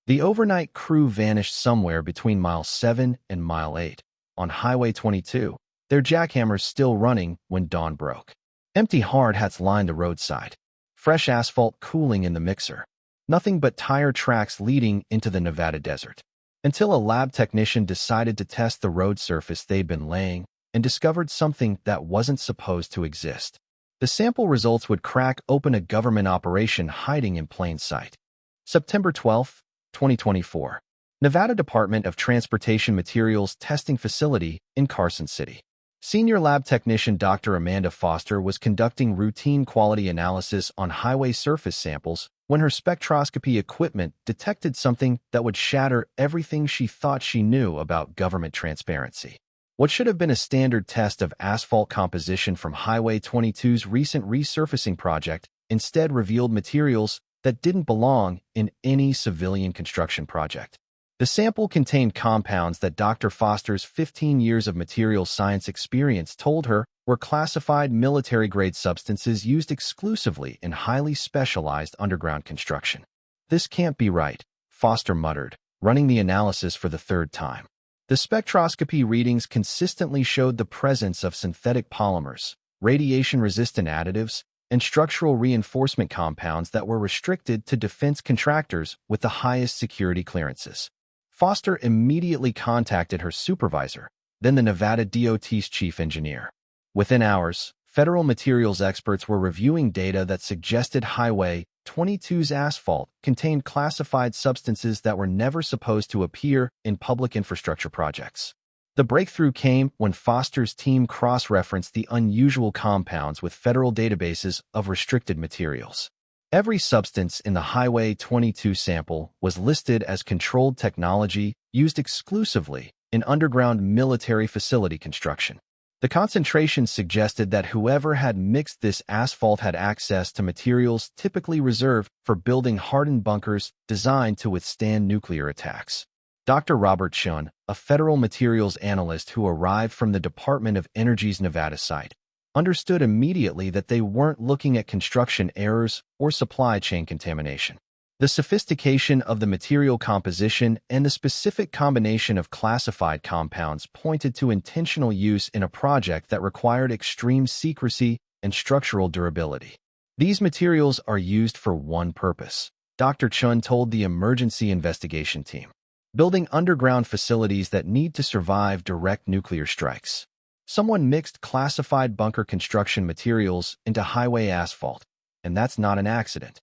The overnight crew vanished somewhere between mile 7 and mile 8 on Highway 22, their jackhammers still running when dawn broke. Empty hard hats lined the roadside, fresh asphalt cooling in the mixer. Nothing but tire tracks leading into the Nevada desert. Until a lab technician decided to test the road surface they'd been laying and discovered something that wasn't supposed to exist. The sample results would crack open a government operation hiding in plain sight. September 12, 2024. Nevada Department of Transportation Materials Testing Facility in Carson City. Senior lab technician Dr. Amanda Foster was conducting routine quality analysis on highway surface samples when her spectroscopy equipment detected something that would shatter everything she thought she knew about government transparency. What should have been a standard test of asphalt composition from Highway 22's recent resurfacing project instead revealed materials that didn't belong in any civilian construction project. The sample contained compounds that Dr. Foster's 15 years of materials science experience told her were classified military-grade substances used exclusively in highly specialized underground construction. "This can't be right," Foster muttered, running the analysis for the third time. The spectroscopy readings consistently showed the presence of synthetic polymers, radiation-resistant additives, and structural reinforcement compounds that were restricted to defense contractors with the highest security clearances. Foster immediately contacted her supervisor, then the Nevada DOT's chief engineer. Within hours, federal materials experts were reviewing data that suggested Highway 22's asphalt contained classified substances that were never supposed to appear in public infrastructure projects. The breakthrough came when Foster's team cross-referenced the unusual compounds with federal databases of restricted materials. Every substance in the Highway 22 sample was listed as controlled technology used exclusively in underground military facility construction. The concentration suggested that whoever had mixed this asphalt had access to materials typically reserved for building hardened bunkers designed to withstand nuclear attacks. Dr. Robert Chun, a federal materials analyst who arrived from the Department of Energy's Nevada site, understood immediately that they weren't looking at construction errors or supply chain contamination. The sophistication of the material composition and the specific combination of classified compounds pointed to intentional use in a project that required extreme secrecy and structural durability. "These materials are used for one purpose," Dr. Chun told the emergency investigation team. "Building underground facilities that need to survive direct nuclear strikes. Someone mixed classified bunker construction materials into highway asphalt, and that's not an accident."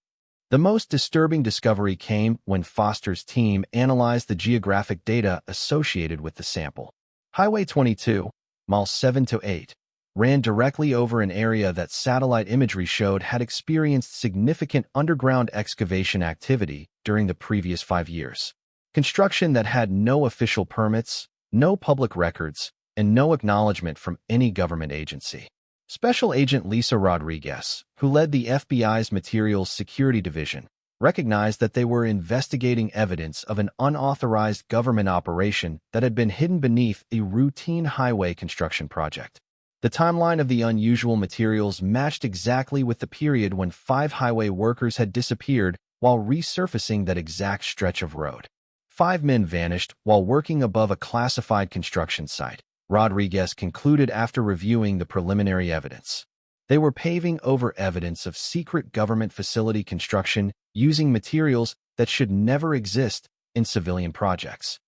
The most disturbing discovery came when Foster's team analyzed the geographic data associated with the sample. Highway 22, miles 7 to 8, ran directly over an area that satellite imagery showed had experienced significant underground excavation activity during the previous 5 years. Construction that had no official permits, no public records, and no acknowledgement from any government agency. Special Agent Lisa Rodriguez, who led the FBI's Materials Security Division, recognized that they were investigating evidence of an unauthorized government operation that had been hidden beneath a routine highway construction project. The timeline of the unusual materials matched exactly with the period when 5 highway workers had disappeared while resurfacing that exact stretch of road. 5 men vanished while working above a classified construction site, Rodriguez concluded after reviewing the preliminary evidence. They were paving over evidence of secret government facility construction using materials that should never exist in civilian projects.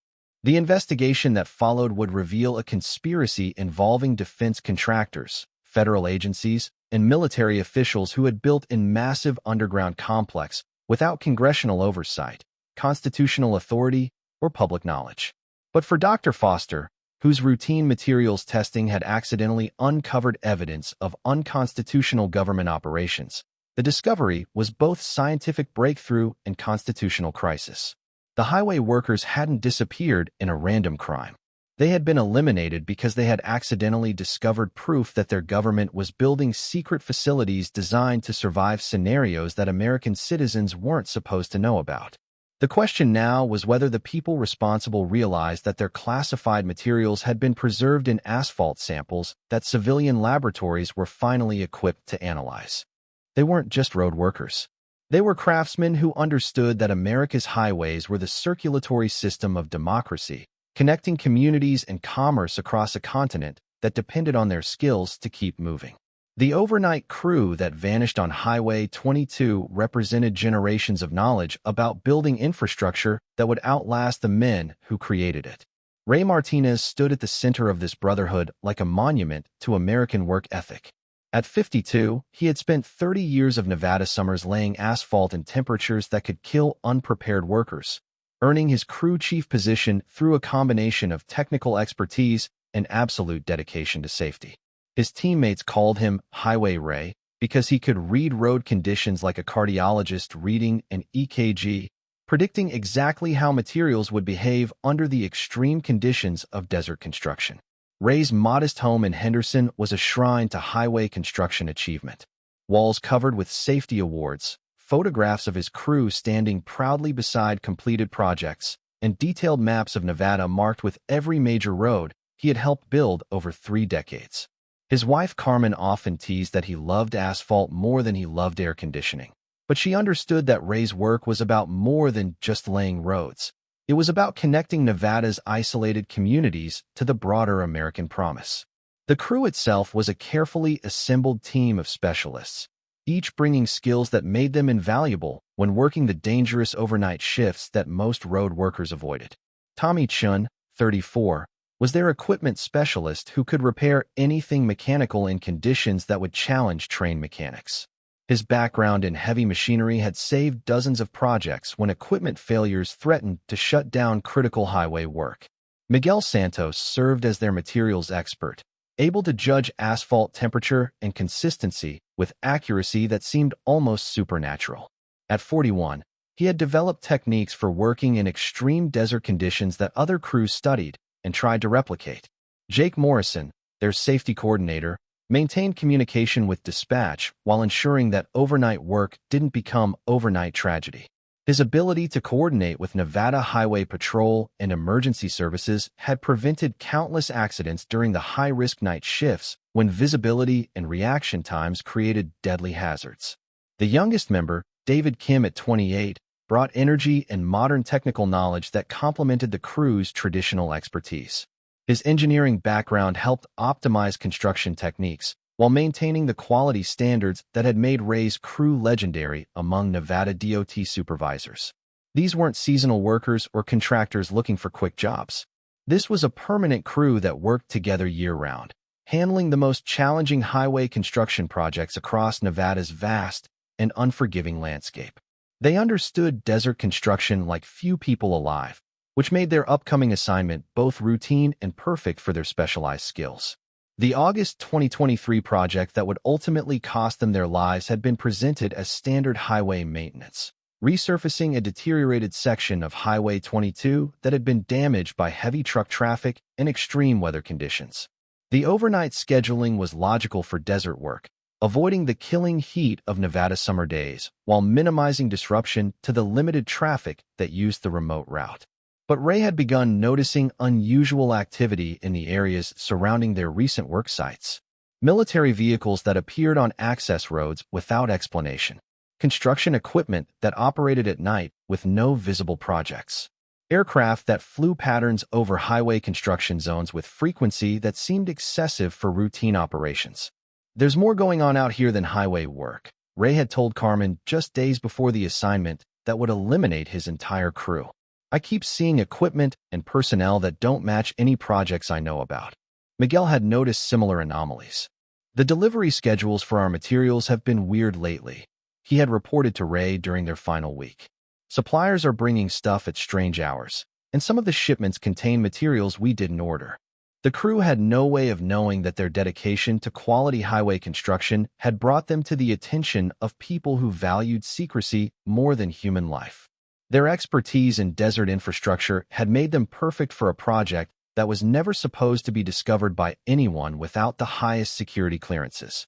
The investigation that followed would reveal a conspiracy involving defense contractors, federal agencies, and military officials who had built in massive underground complex without congressional oversight, constitutional authority, or public knowledge. But for Dr. Foster, whose routine materials testing had accidentally uncovered evidence of unconstitutional government operations, the discovery was both scientific breakthrough and constitutional crisis. The highway workers hadn't disappeared in a random crime. They had been eliminated because they had accidentally discovered proof that their government was building secret facilities designed to survive scenarios that American citizens weren't supposed to know about. The question now was whether the people responsible realized that their classified materials had been preserved in asphalt samples that civilian laboratories were finally equipped to analyze. They weren't just road workers. They were craftsmen who understood that America's highways were the circulatory system of democracy, connecting communities and commerce across a continent that depended on their skills to keep moving. The overnight crew that vanished on Highway 22 represented generations of knowledge about building infrastructure that would outlast the men who created it. Ray Martinez stood at the center of this brotherhood like a monument to American work ethic. At 52, he had spent 30 years of Nevada summers laying asphalt in temperatures that could kill unprepared workers, earning his crew chief position through a combination of technical expertise and absolute dedication to safety. His teammates called him Highway Ray because he could read road conditions like a cardiologist reading an EKG, predicting exactly how materials would behave under the extreme conditions of desert construction. Ray's modest home in Henderson was a shrine to highway construction achievement. Walls covered with safety awards, photographs of his crew standing proudly beside completed projects, and detailed maps of Nevada marked with every major road he had helped build over 3 decades. His wife Carmen often teased that he loved asphalt more than he loved air conditioning. But she understood that Ray's work was about more than just laying roads. It was about connecting Nevada's isolated communities to the broader American promise. The crew itself was a carefully assembled team of specialists, each bringing skills that made them invaluable when working the dangerous overnight shifts that most road workers avoided. Tommy Chun, 34, was their equipment specialist who could repair anything mechanical in conditions that would challenge trained mechanics. His background in heavy machinery had saved dozens of projects when equipment failures threatened to shut down critical highway work. Miguel Santos served as their materials expert, able to judge asphalt temperature and consistency with accuracy that seemed almost supernatural. At 41, he had developed techniques for working in extreme desert conditions that other crews studied and tried to replicate. Jake Morrison, their safety coordinator, maintained communication with dispatch while ensuring that overnight work didn't become overnight tragedy. His ability to coordinate with Nevada Highway Patrol and emergency services had prevented countless accidents during the high-risk night shifts when visibility and reaction times created deadly hazards. The youngest member, David Kim at 28, brought energy and modern technical knowledge that complemented the crew's traditional expertise. His engineering background helped optimize construction techniques while maintaining the quality standards that had made Ray's crew legendary among Nevada DOT supervisors. These weren't seasonal workers or contractors looking for quick jobs. This was a permanent crew that worked together year-round, handling the most challenging highway construction projects across Nevada's vast and unforgiving landscape. They understood desert construction like few people alive, which made their upcoming assignment both routine and perfect for their specialized skills. The August 2023 project that would ultimately cost them their lives had been presented as standard highway maintenance, resurfacing a deteriorated section of Highway 22 that had been damaged by heavy truck traffic and extreme weather conditions. The overnight scheduling was logical for desert work, avoiding the killing heat of Nevada summer days while minimizing disruption to the limited traffic that used the remote route. But Ray had begun noticing unusual activity in the areas surrounding their recent work sites. Military vehicles that appeared on access roads without explanation. Construction equipment that operated at night with no visible projects. Aircraft that flew patterns over highway construction zones with frequency that seemed excessive for routine operations. "There's more going on out here than highway work," Ray had told Carmen just days before the assignment that would eliminate his entire crew. "I keep seeing equipment and personnel that don't match any projects I know about." Miguel had noticed similar anomalies. "The delivery schedules for our materials have been weird lately," he had reported to Ray during their final week. "Suppliers are bringing stuff at strange hours, and some of the shipments contain materials we didn't order." The crew had no way of knowing that their dedication to quality highway construction had brought them to the attention of people who valued secrecy more than human life. Their expertise in desert infrastructure had made them perfect for a project that was never supposed to be discovered by anyone without the highest security clearances.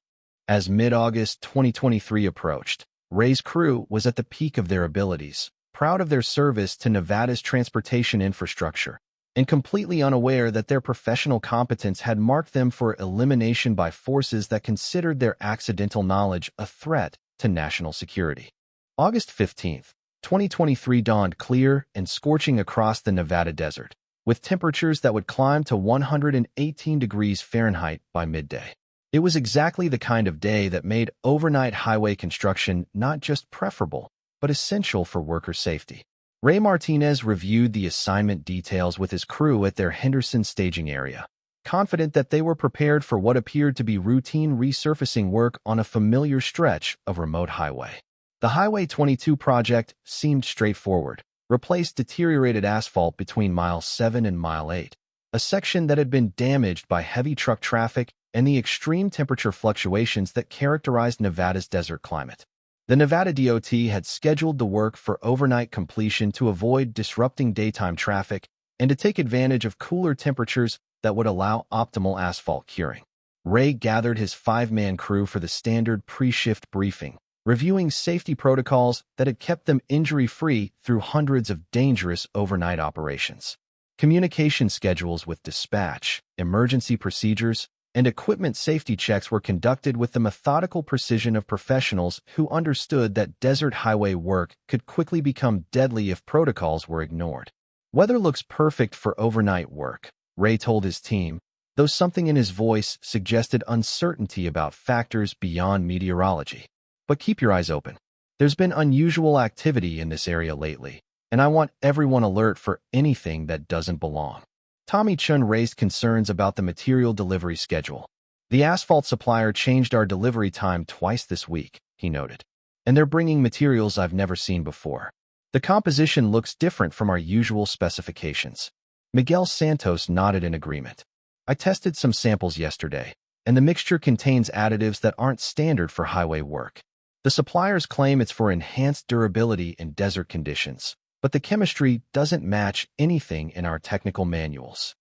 As mid-August 2023 approached, Ray's crew was at the peak of their abilities, proud of their service to Nevada's transportation infrastructure, and completely unaware that their professional competence had marked them for elimination by forces that considered their accidental knowledge a threat to national security. August 15th, 2023 dawned clear and scorching across the Nevada desert, with temperatures that would climb to 118 degrees Fahrenheit by midday. It was exactly the kind of day that made overnight highway construction not just preferable, but essential for worker safety. Ray Martinez reviewed the assignment details with his crew at their Henderson staging area, confident that they were prepared for what appeared to be routine resurfacing work on a familiar stretch of remote highway. The Highway 22 project seemed straightforward: replace deteriorated asphalt between mile 7 and mile 8, a section that had been damaged by heavy truck traffic and the extreme temperature fluctuations that characterized Nevada's desert climate. The Nevada DOT had scheduled the work for overnight completion to avoid disrupting daytime traffic and to take advantage of cooler temperatures that would allow optimal asphalt curing. Ray gathered his 5-man crew for the standard pre-shift briefing, reviewing safety protocols that had kept them injury-free through hundreds of dangerous overnight operations. Communication schedules with dispatch, emergency procedures, and equipment safety checks were conducted with the methodical precision of professionals who understood that desert highway work could quickly become deadly if protocols were ignored. Weather looks perfect for overnight work, Ray told his team, though something in his voice suggested uncertainty about factors beyond meteorology. But keep your eyes open. There's been unusual activity in this area lately, and I want everyone alert for anything that doesn't belong. Tommy Chun raised concerns about the material delivery schedule. The asphalt supplier changed our delivery time twice this week, he noted. And they're bringing materials I've never seen before. The composition looks different from our usual specifications. Miguel Santos nodded in agreement. I tested some samples yesterday, and the mixture contains additives that aren't standard for highway work. The suppliers claim it's for enhanced durability in desert conditions, but the chemistry doesn't match anything in our technical manuals.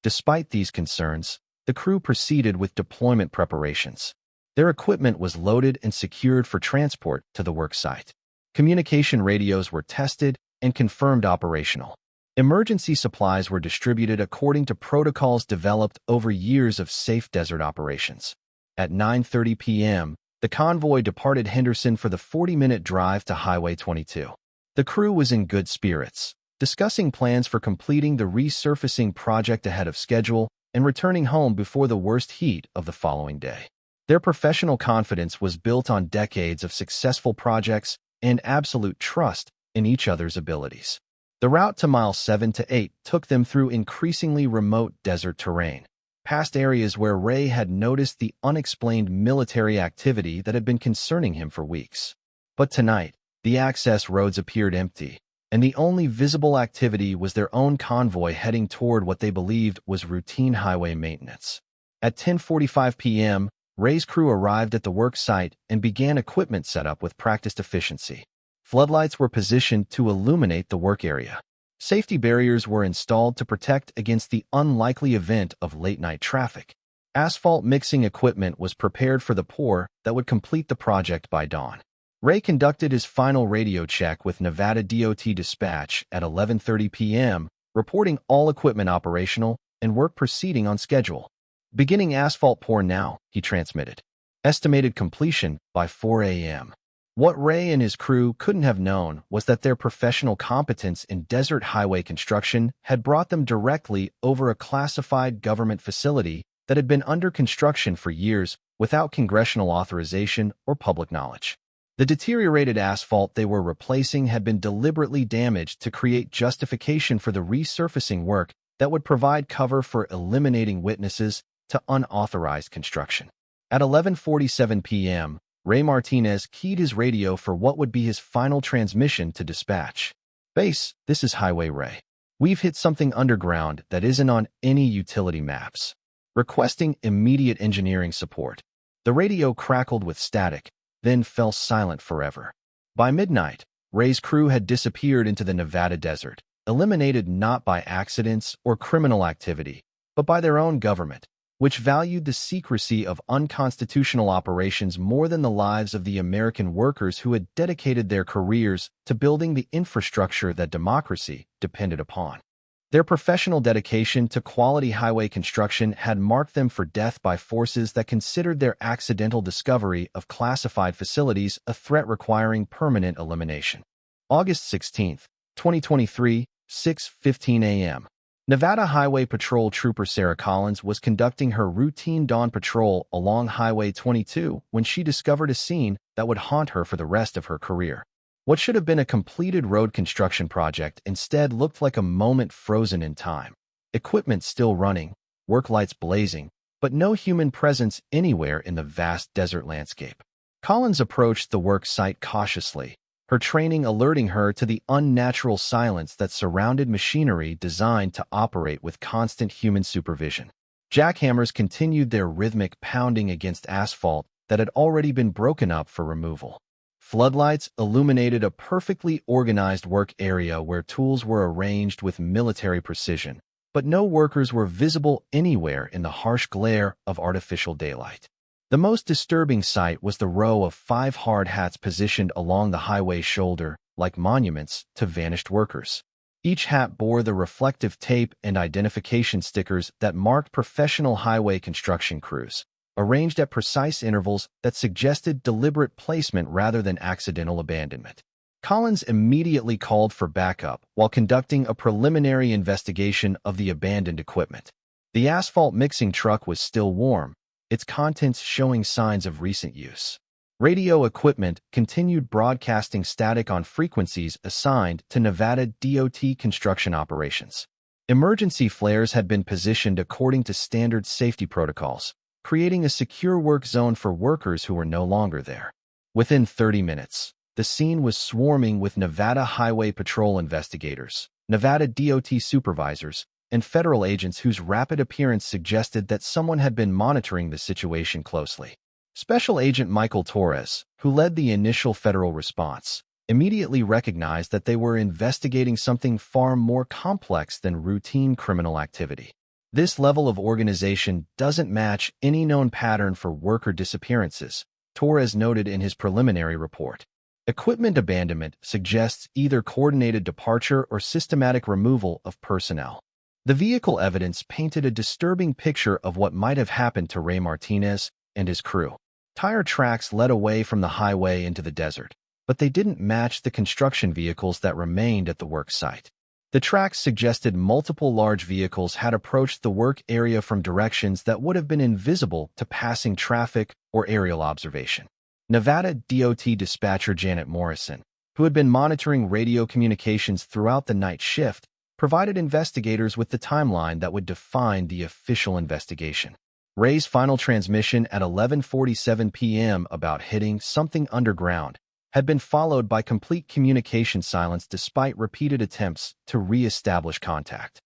Despite these concerns, the crew proceeded with deployment preparations. Their equipment was loaded and secured for transport to the work site. Communication radios were tested and confirmed operational. Emergency supplies were distributed according to protocols developed over years of safe desert operations. At 9:30 p.m., the convoy departed Henderson for the 40-minute drive to Highway 22. The crew was in good spirits, discussing plans for completing the resurfacing project ahead of schedule and returning home before the worst heat of the following day. Their professional confidence was built on decades of successful projects and absolute trust in each other's abilities. The route to miles 7 to 8 took them through increasingly remote desert terrain, past areas where Ray had noticed the unexplained military activity that had been concerning him for weeks. But tonight, the access roads appeared empty, and the only visible activity was their own convoy heading toward what they believed was routine highway maintenance. At 10:45 p.m., Ray's crew arrived at the work site and began equipment setup with practiced efficiency. Floodlights were positioned to illuminate the work area. Safety barriers were installed to protect against the unlikely event of late-night traffic. Asphalt mixing equipment was prepared for the pour that would complete the project by dawn. Ray conducted his final radio check with Nevada DOT dispatch at 11:30 p.m., reporting all equipment operational and work proceeding on schedule. Beginning asphalt pour now, he transmitted. Estimated completion by 4 a.m. What Ray and his crew couldn't have known was that their professional competence in desert highway construction had brought them directly over a classified government facility that had been under construction for years without congressional authorization or public knowledge. The deteriorated asphalt they were replacing had been deliberately damaged to create justification for the resurfacing work that would provide cover for eliminating witnesses to unauthorized construction. At 11:47 p.m., Ray Martinez keyed his radio for what would be his final transmission to dispatch. Base, this is Highway Ray. We've hit something underground that isn't on any utility maps. Requesting immediate engineering support. The radio crackled with static, then fell silent forever. By midnight, Ray's crew had disappeared into the Nevada desert, eliminated not by accidents or criminal activity, but by their own government, which valued the secrecy of unconstitutional operations more than the lives of the American workers who had dedicated their careers to building the infrastructure that democracy depended upon. Their professional dedication to quality highway construction had marked them for death by forces that considered their accidental discovery of classified facilities a threat requiring permanent elimination. August 16, 2023, 6:15 a.m. Nevada Highway Patrol Trooper Sarah Collins was conducting her routine dawn patrol along Highway 22 when she discovered a scene that would haunt her for the rest of her career. What should have been a completed road construction project instead looked like a moment frozen in time. Equipment still running, work lights blazing, but no human presence anywhere in the vast desert landscape. Collins approached the work site cautiously, her training alerting her to the unnatural silence that surrounded machinery designed to operate with constant human supervision. Jackhammers continued their rhythmic pounding against asphalt that had already been broken up for removal. Floodlights illuminated a perfectly organized work area where tools were arranged with military precision, but no workers were visible anywhere in the harsh glare of artificial daylight. The most disturbing sight was the row of 5 hard hats positioned along the highway shoulder, like monuments to vanished workers. Each hat bore the reflective tape and identification stickers that marked professional highway construction crews, arranged at precise intervals that suggested deliberate placement rather than accidental abandonment. Collins immediately called for backup while conducting a preliminary investigation of the abandoned equipment. The asphalt mixing truck was still warm, its contents showing signs of recent use. Radio equipment continued broadcasting static on frequencies assigned to Nevada DOT construction operations. Emergency flares had been positioned according to standard safety protocols, creating a secure work zone for workers who were no longer there. Within 30 minutes, the scene was swarming with Nevada Highway Patrol investigators, Nevada DOT supervisors, and federal agents whose rapid appearance suggested that someone had been monitoring the situation closely. Special Agent Michael Torres, who led the initial federal response, immediately recognized that they were investigating something far more complex than routine criminal activity. This level of organization doesn't match any known pattern for worker disappearances, Torres noted in his preliminary report. Equipment abandonment suggests either coordinated departure or systematic removal of personnel. The vehicle evidence painted a disturbing picture of what might have happened to Ray Martinez and his crew. Tire tracks led away from the highway into the desert, but they didn't match the construction vehicles that remained at the work site. The tracks suggested multiple large vehicles had approached the work area from directions that would have been invisible to passing traffic or aerial observation. Nevada DOT dispatcher Janet Morrison, who had been monitoring radio communications throughout the night shift, provided investigators with the timeline that would define the official investigation. Ray's final transmission at 11:47 p.m. about hitting something underground had been followed by complete communication silence despite repeated attempts to re-establish contact.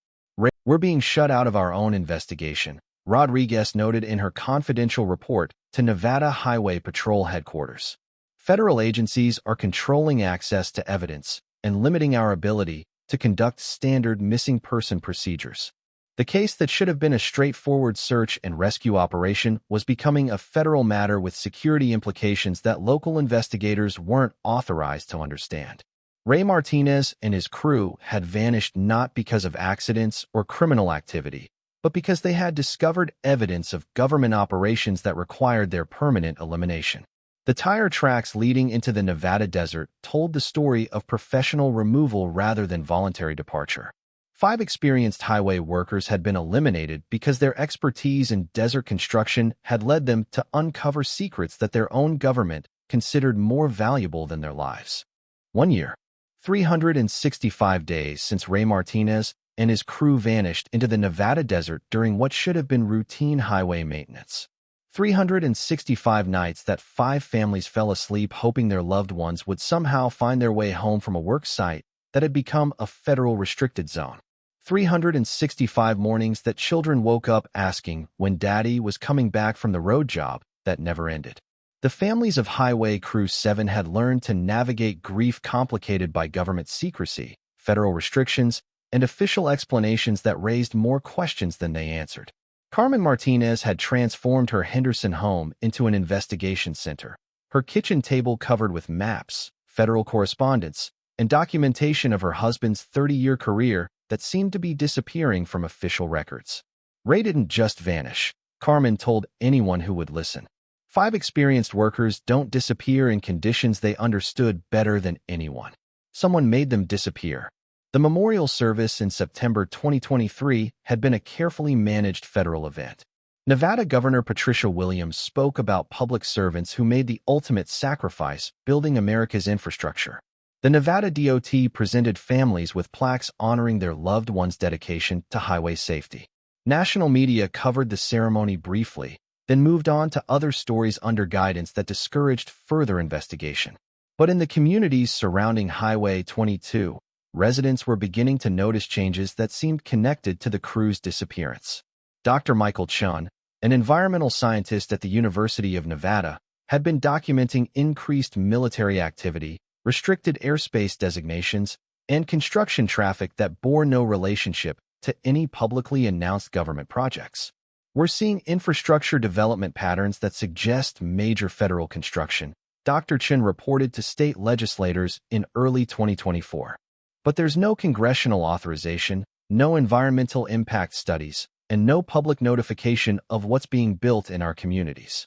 "We're being shut out of our own investigation," Rodriguez noted in her confidential report to Nevada Highway Patrol headquarters. "Federal agencies are controlling access to evidence and limiting our ability to conduct standard missing person procedures." The case that should have been a straightforward search and rescue operation was becoming a federal matter with security implications that local investigators weren't authorized to understand. Ray Martinez and his crew had vanished not because of accidents or criminal activity, but because they had discovered evidence of government operations that required their permanent elimination. The tire tracks leading into the Nevada desert told the story of professional removal rather than voluntary departure. 5 experienced highway workers had been eliminated because their expertise in desert construction had led them to uncover secrets that their own government considered more valuable than their lives. 1 year, 365 days since Ray Martinez and his crew vanished into the Nevada desert during what should have been routine highway maintenance. 365 nights that 5 families fell asleep hoping their loved ones would somehow find their way home from a work site that had become a federal restricted zone. 365 mornings that children woke up asking when Daddy was coming back from the road job that never ended. The families of Highway Crew 7 had learned to navigate grief complicated by government secrecy, federal restrictions, and official explanations that raised more questions than they answered. Carmen Martinez had transformed her Henderson home into an investigation center, her kitchen table covered with maps, federal correspondence, and documentation of her husband's 30-year career that seemed to be disappearing from official records. Ray didn't just vanish. Carmen told anyone who would listen. 5 experienced workers don't disappear in conditions they understood better than anyone. Someone made them disappear. The memorial service in September 2023 had been a carefully managed federal event. Nevada Governor Patricia Williams spoke about public servants who made the ultimate sacrifice building America's infrastructure. The Nevada DOT presented families with plaques honoring their loved ones' dedication to highway safety. National media covered the ceremony briefly, then moved on to other stories under guidance that discouraged further investigation. But in the communities surrounding Highway 22, residents were beginning to notice changes that seemed connected to the crew's disappearance. Dr. Michael Chun, an environmental scientist at the University of Nevada, had been documenting increased military activity, restricted airspace designations, and construction traffic that bore no relationship to any publicly announced government projects. We're seeing infrastructure development patterns that suggest major federal construction, Dr. Chin reported to state legislators in early 2024. But there's no congressional authorization, no environmental impact studies, and no public notification of what's being built in our communities.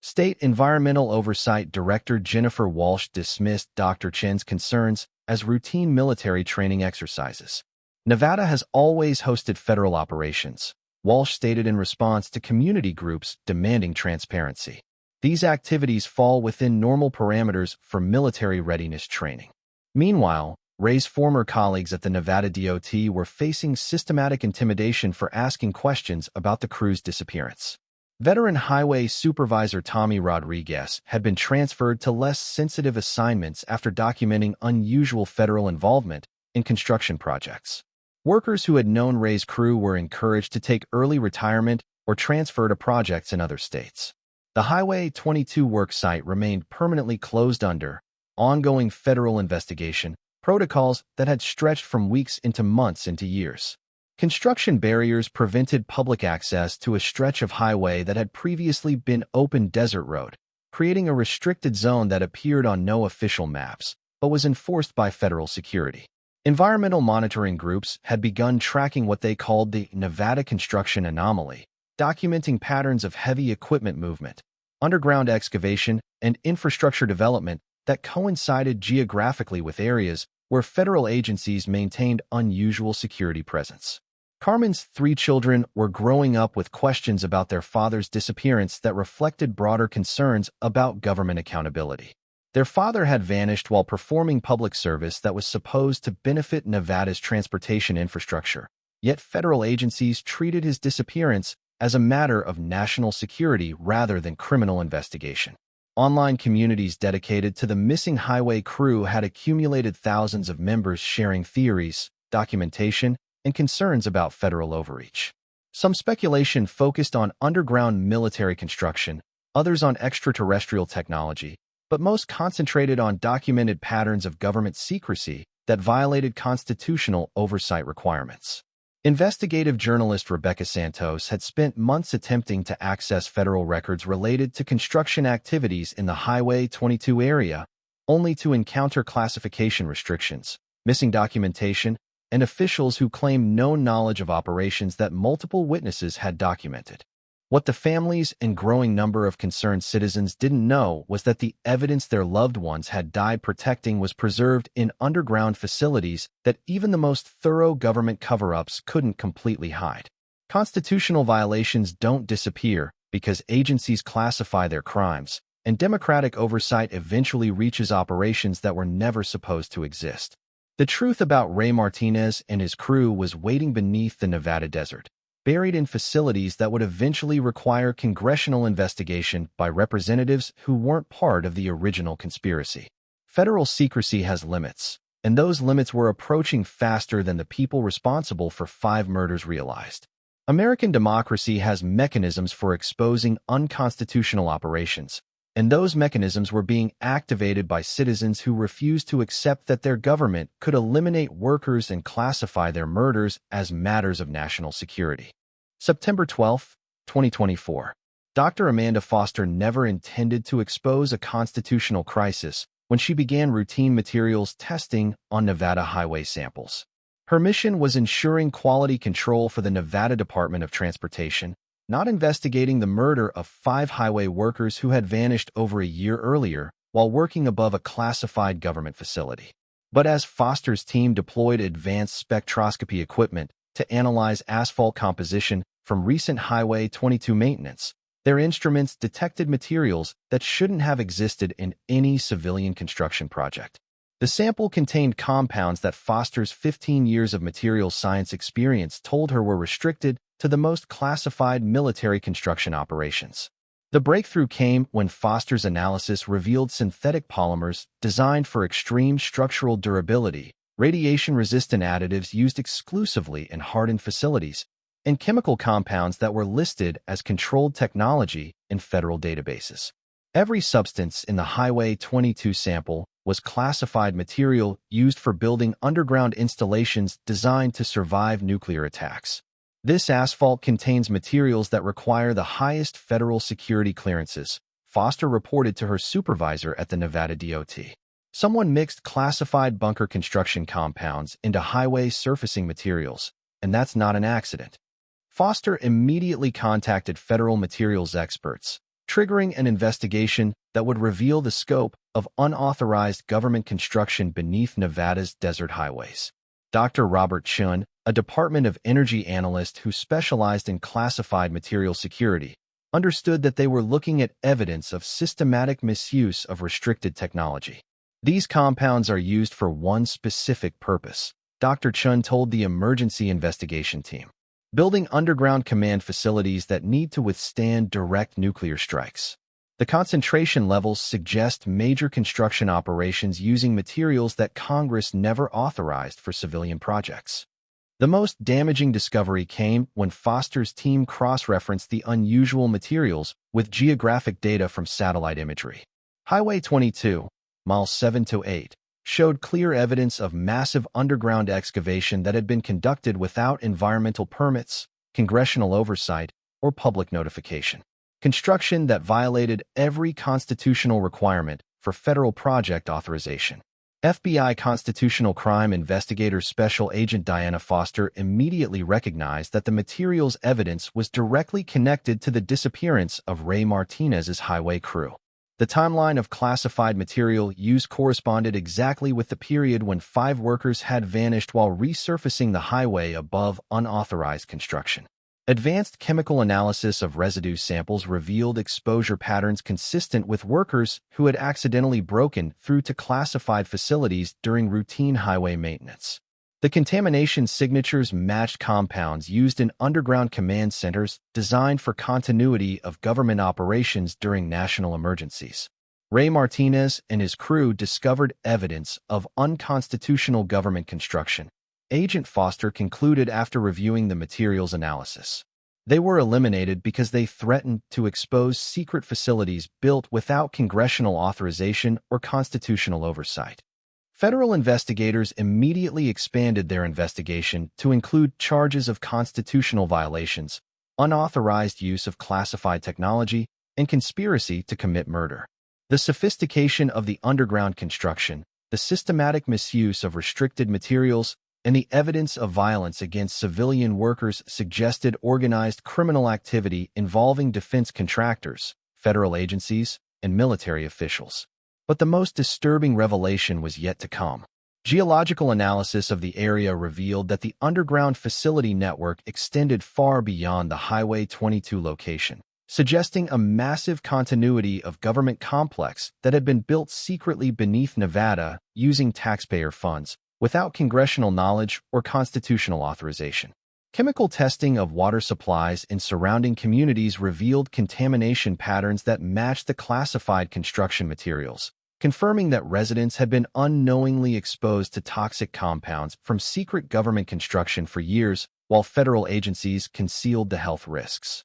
State Environmental Oversight Director Jennifer Walsh dismissed Dr. Chin's concerns as routine military training exercises. Nevada has always hosted federal operations, Walsh stated in response to community groups demanding transparency. These activities fall within normal parameters for military readiness training. Meanwhile, Ray's former colleagues at the Nevada DOT were facing systematic intimidation for asking questions about the crew's disappearance. Veteran Highway Supervisor Tommy Rodriguez had been transferred to less sensitive assignments after documenting unusual federal involvement in construction projects. Workers who had known Ray's crew were encouraged to take early retirement or transfer to projects in other states. The Highway 22 work site remained permanently closed under ongoing federal investigation protocols that had stretched from weeks into months into years. Construction barriers prevented public access to a stretch of highway that had previously been open desert road, creating a restricted zone that appeared on no official maps, but was enforced by federal security. Environmental monitoring groups had begun tracking what they called the Nevada Construction Anomaly, documenting patterns of heavy equipment movement, underground excavation, and infrastructure development that coincided geographically with areas where federal agencies maintained unusual security presence. Carmen's 3 children were growing up with questions about their father's disappearance that reflected broader concerns about government accountability. Their father had vanished while performing public service that was supposed to benefit Nevada's transportation infrastructure, yet federal agencies treated his disappearance as a matter of national security rather than criminal investigation. Online communities dedicated to the missing highway crew had accumulated thousands of members sharing theories, documentation, and concerns about federal overreach. Some speculation focused on underground military construction, others on extraterrestrial technology, but most concentrated on documented patterns of government secrecy that violated constitutional oversight requirements. Investigative journalist Rebecca Santos had spent months attempting to access federal records related to construction activities in the Highway 22 area, only to encounter classification restrictions, missing documentation, and officials who claimed no knowledge of operations that multiple witnesses had documented. What the families and growing number of concerned citizens didn't know was that the evidence their loved ones had died protecting was preserved in underground facilities that even the most thorough government cover-ups couldn't completely hide. Constitutional violations don't disappear because agencies classify their crimes, and democratic oversight eventually reaches operations that were never supposed to exist. The truth about Ray Martinez and his crew was waiting beneath the Nevada desert, buried in facilities that would eventually require congressional investigation by representatives who weren't part of the original conspiracy. Federal secrecy has limits, and those limits were approaching faster than the people responsible for 5 murders realized. American democracy has mechanisms for exposing unconstitutional operations, and those mechanisms were being activated by citizens who refused to accept that their government could eliminate workers and classify their murders as matters of national security. September 12, 2024. Dr. Amanda Foster never intended to expose a constitutional crisis when she began routine materials testing on Nevada highway samples. Her mission was ensuring quality control for the Nevada Department of Transportation, not investigating the murder of 5 highway workers who had vanished over a year earlier while working above a classified government facility. But as Foster's team deployed advanced spectroscopy equipment to analyze asphalt composition from recent Highway 22 maintenance, their instruments detected materials that shouldn't have existed in any civilian construction project. The sample contained compounds that Foster's 15 years of materials science experience told her were restricted to the most classified military construction operations. The breakthrough came when Foster's analysis revealed synthetic polymers designed for extreme structural durability, radiation-resistant additives used exclusively in hardened facilities, and chemical compounds that were listed as controlled technology in federal databases. Every substance in the Highway 22 sample was classified material used for building underground installations designed to survive nuclear attacks. This asphalt contains materials that require the highest federal security clearances, Foster reported to her supervisor at the Nevada DOT. Someone mixed classified bunker construction compounds into highway surfacing materials, and that's not an accident. Foster immediately contacted federal materials experts, triggering an investigation that would reveal the scope of unauthorized government construction beneath Nevada's desert highways. Dr. Robert Chun, a Department of Energy analyst who specialized in classified material security, understood that they were looking at evidence of systematic misuse of restricted technology. These compounds are used for one specific purpose, Dr. Chun told the emergency investigation team: building underground command facilities that need to withstand direct nuclear strikes. The concentration levels suggest major construction operations using materials that Congress never authorized for civilian projects. The most damaging discovery came when Foster's team cross-referenced the unusual materials with geographic data from satellite imagery. Highway 22, miles 7 to 8, showed clear evidence of massive underground excavation that had been conducted without environmental permits, congressional oversight, or public notification. Construction that violated every constitutional requirement for federal project authorization. FBI constitutional crime investigator Special Agent Diana Foster immediately recognized that the materials evidence was directly connected to the disappearance of Ray Martinez's highway crew. The timeline of classified material use corresponded exactly with the period when 5 workers had vanished while resurfacing the highway above unauthorized construction. Advanced chemical analysis of residue samples revealed exposure patterns consistent with workers who had accidentally broken through to classified facilities during routine highway maintenance. The contamination signatures matched compounds used in underground command centers designed for continuity of government operations during national emergencies. Ray Martinez and his crew discovered evidence of unconstitutional government construction, Agent Foster concluded after reviewing the materials analysis. They were eliminated because they threatened to expose secret facilities built without congressional authorization or constitutional oversight. Federal investigators immediately expanded their investigation to include charges of constitutional violations, unauthorized use of classified technology, and conspiracy to commit murder. The sophistication of the underground construction, the systematic misuse of restricted materials, and the evidence of violence against civilian workers suggested organized criminal activity involving defense contractors, federal agencies, and military officials. But the most disturbing revelation was yet to come. Geological analysis of the area revealed that the underground facility network extended far beyond the Highway 22 location, suggesting a massive continuity of government complex that had been built secretly beneath Nevada using taxpayer funds, without congressional knowledge or constitutional authorization. Chemical testing of water supplies in surrounding communities revealed contamination patterns that matched the classified construction materials, confirming that residents had been unknowingly exposed to toxic compounds from secret government construction for years, while federal agencies concealed the health risks.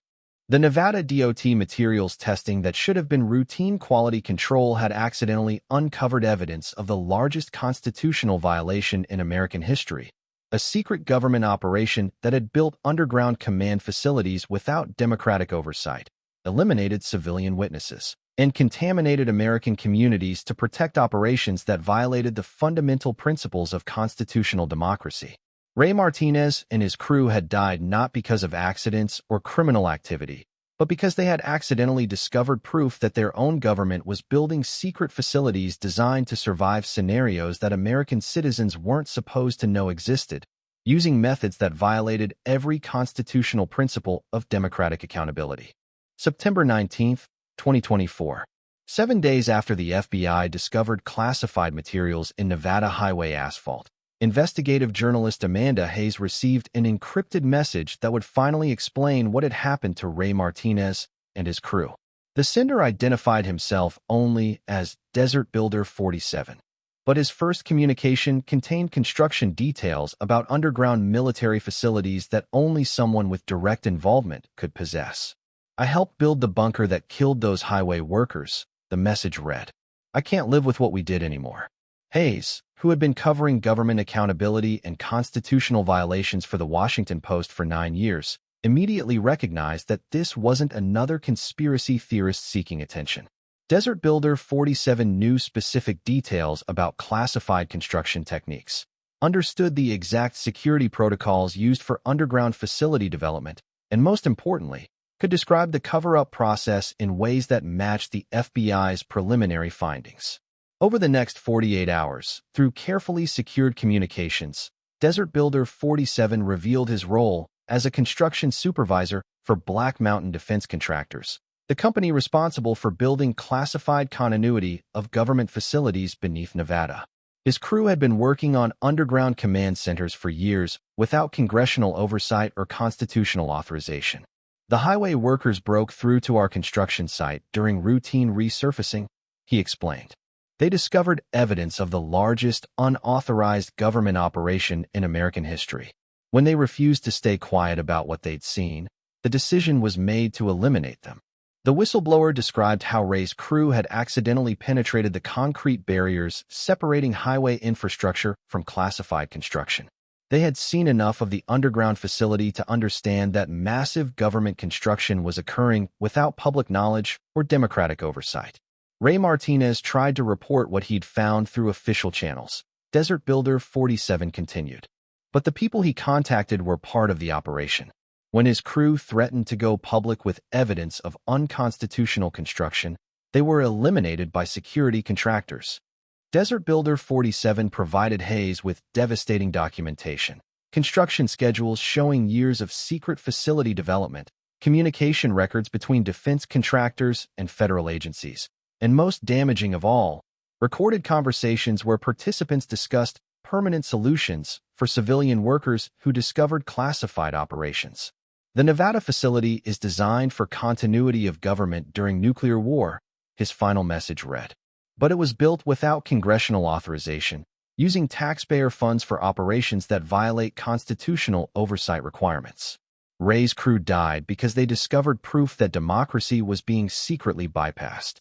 The Nevada DOT materials testing that should have been routine quality control had accidentally uncovered evidence of the largest constitutional violation in American history, a secret government operation that had built underground command facilities without democratic oversight, eliminated civilian witnesses, and contaminated American communities to protect operations that violated the fundamental principles of constitutional democracy. Ray Martinez and his crew had died not because of accidents or criminal activity, but because they had accidentally discovered proof that their own government was building secret facilities designed to survive scenarios that American citizens weren't supposed to know existed, using methods that violated every constitutional principle of democratic accountability. September 19, 2024. 7 days after the FBI discovered classified materials in Nevada highway asphalt, investigative journalist Amanda Hayes received an encrypted message that would finally explain what had happened to Ray Martinez and his crew. The sender identified himself only as Desert Builder 47, but his first communication contained construction details about underground military facilities that only someone with direct involvement could possess. "I helped build the bunker that killed those highway workers," the message read. "I can't live with what we did anymore." Hayes, who had been covering government accountability and constitutional violations for the Washington Post for 9 years, immediately recognized that this wasn't another conspiracy theorist seeking attention. Desert Builder 47 knew specific details about classified construction techniques, understood the exact security protocols used for underground facility development, and most importantly, could describe the cover-up process in ways that matched the FBI's preliminary findings. Over the next 48 hours, through carefully secured communications, Desert Builder 47 revealed his role as a construction supervisor for Black Mountain Defense Contractors, the company responsible for building classified continuity of government facilities beneath Nevada. His crew had been working on underground command centers for years without congressional oversight or constitutional authorization. "The highway workers broke through to our construction site during routine resurfacing," he explained. "They discovered evidence of the largest unauthorized government operation in American history. When they refused to stay quiet about what they'd seen, the decision was made to eliminate them." The whistleblower described how Ray's crew had accidentally penetrated the concrete barriers separating highway infrastructure from classified construction. They had seen enough of the underground facility to understand that massive government construction was occurring without public knowledge or democratic oversight. Ray Martinez tried to report what he'd found through official channels, Desert Builder 47 continued. But the people he contacted were part of the operation. When his crew threatened to go public with evidence of unconstitutional construction, they were eliminated by security contractors. Desert Builder 47 provided Hayes with devastating documentation, construction schedules showing years of secret facility development, communication records between defense contractors and federal agencies, and most damaging of all, recorded conversations where participants discussed permanent solutions for civilian workers who discovered classified operations. "The Nevada facility is designed for continuity of government during nuclear war," his final message read. "But it was built without congressional authorization, using taxpayer funds for operations that violate constitutional oversight requirements." Ray's crew died because they discovered proof that democracy was being secretly bypassed.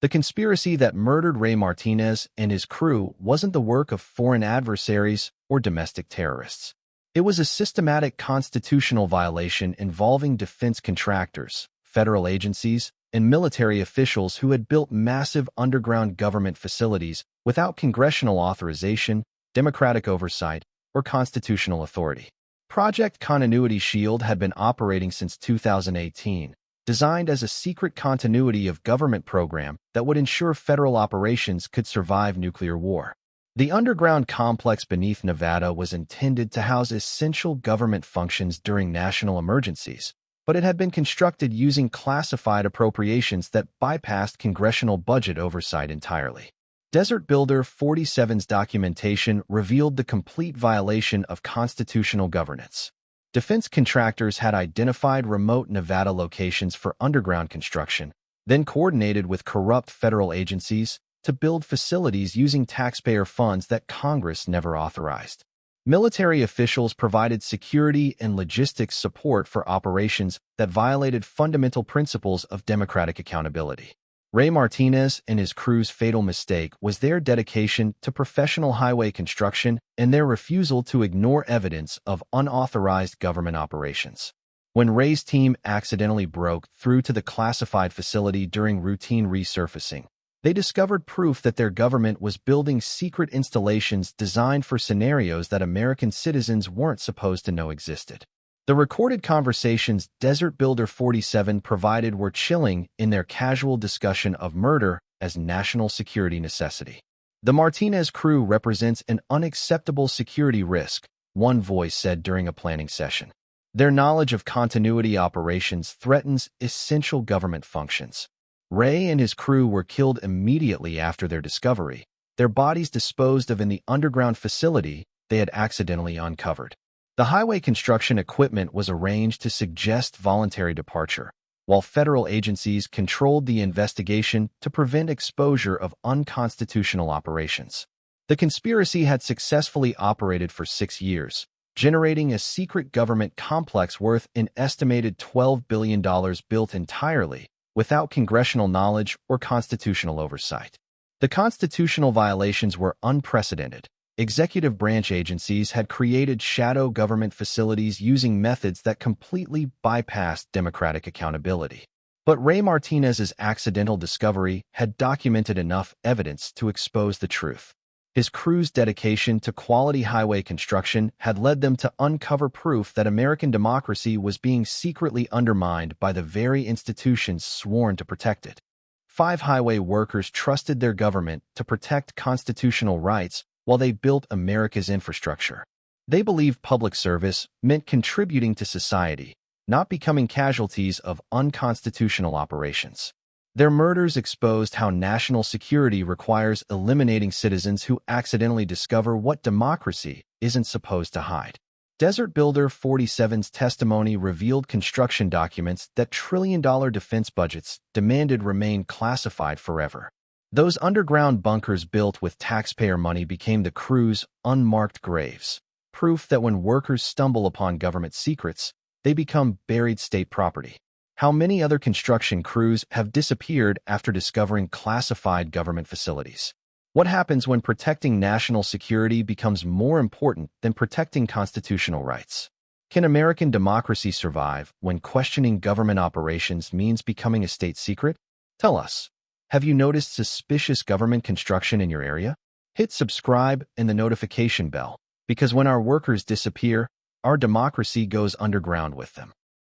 The conspiracy that murdered Ray Martinez and his crew wasn't the work of foreign adversaries or domestic terrorists. It was a systematic constitutional violation involving defense contractors, federal agencies, and military officials who had built massive underground government facilities without congressional authorization, democratic oversight, or constitutional authority. Project Continuity Shield had been operating since 2018, designed as a secret continuity of government program that would ensure federal operations could survive nuclear war. The underground complex beneath Nevada was intended to house essential government functions during national emergencies, but it had been constructed using classified appropriations that bypassed congressional budget oversight entirely. Desert Builder 47's documentation revealed the complete violation of constitutional governance. Defense contractors had identified remote Nevada locations for underground construction, then coordinated with corrupt federal agencies to build facilities using taxpayer funds that Congress never authorized. Military officials provided security and logistics support for operations that violated fundamental principles of democratic accountability. Ray Martinez and his crew's fatal mistake was their dedication to professional highway construction and their refusal to ignore evidence of unauthorized government operations. When Ray's team accidentally broke through to the classified facility during routine resurfacing, They discovered proof that their government was building secret installations designed for scenarios that American citizens weren't supposed to know existed. The recorded conversations Desert Builder 47 provided were chilling in their casual discussion of murder as national security necessity. The Martinez crew represents an unacceptable security risk, one voice said during a planning session. Their knowledge of continuity operations threatens essential government functions. Ray and his crew were killed immediately after their discovery, their bodies disposed of in the underground facility they had accidentally uncovered. The highway construction equipment was arranged to suggest voluntary departure, while federal agencies controlled the investigation to prevent exposure of unconstitutional operations. The conspiracy had successfully operated for 6 years, generating a secret government complex worth an estimated $12 billion built entirely without congressional knowledge or constitutional oversight. The constitutional violations were unprecedented. Executive branch agencies had created shadow government facilities using methods that completely bypassed democratic accountability. But Ray Martinez's accidental discovery had documented enough evidence to expose the truth. His crew's dedication to quality highway construction had led them to uncover proof that American democracy was being secretly undermined by the very institutions sworn to protect it. 5 highway workers trusted their government to protect constitutional rights while they built America's infrastructure. They believed public service meant contributing to society, not becoming casualties of unconstitutional operations. Their murders exposed how national security requires eliminating citizens who accidentally discover what democracy isn't supposed to hide. Desert Builder 47's testimony revealed construction documents that trillion-dollar defense budgets demanded remain classified forever. Those underground bunkers built with taxpayer money became the crew's unmarked graves, proof that when workers stumble upon government secrets, they become buried state property. How many other construction crews have disappeared after discovering classified government facilities? What happens when protecting national security becomes more important than protecting constitutional rights? Can American democracy survive when questioning government operations means becoming a state secret? Tell us. Have you noticed suspicious government construction in your area? Hit subscribe and the notification bell, because when our workers disappear, our democracy goes underground with them.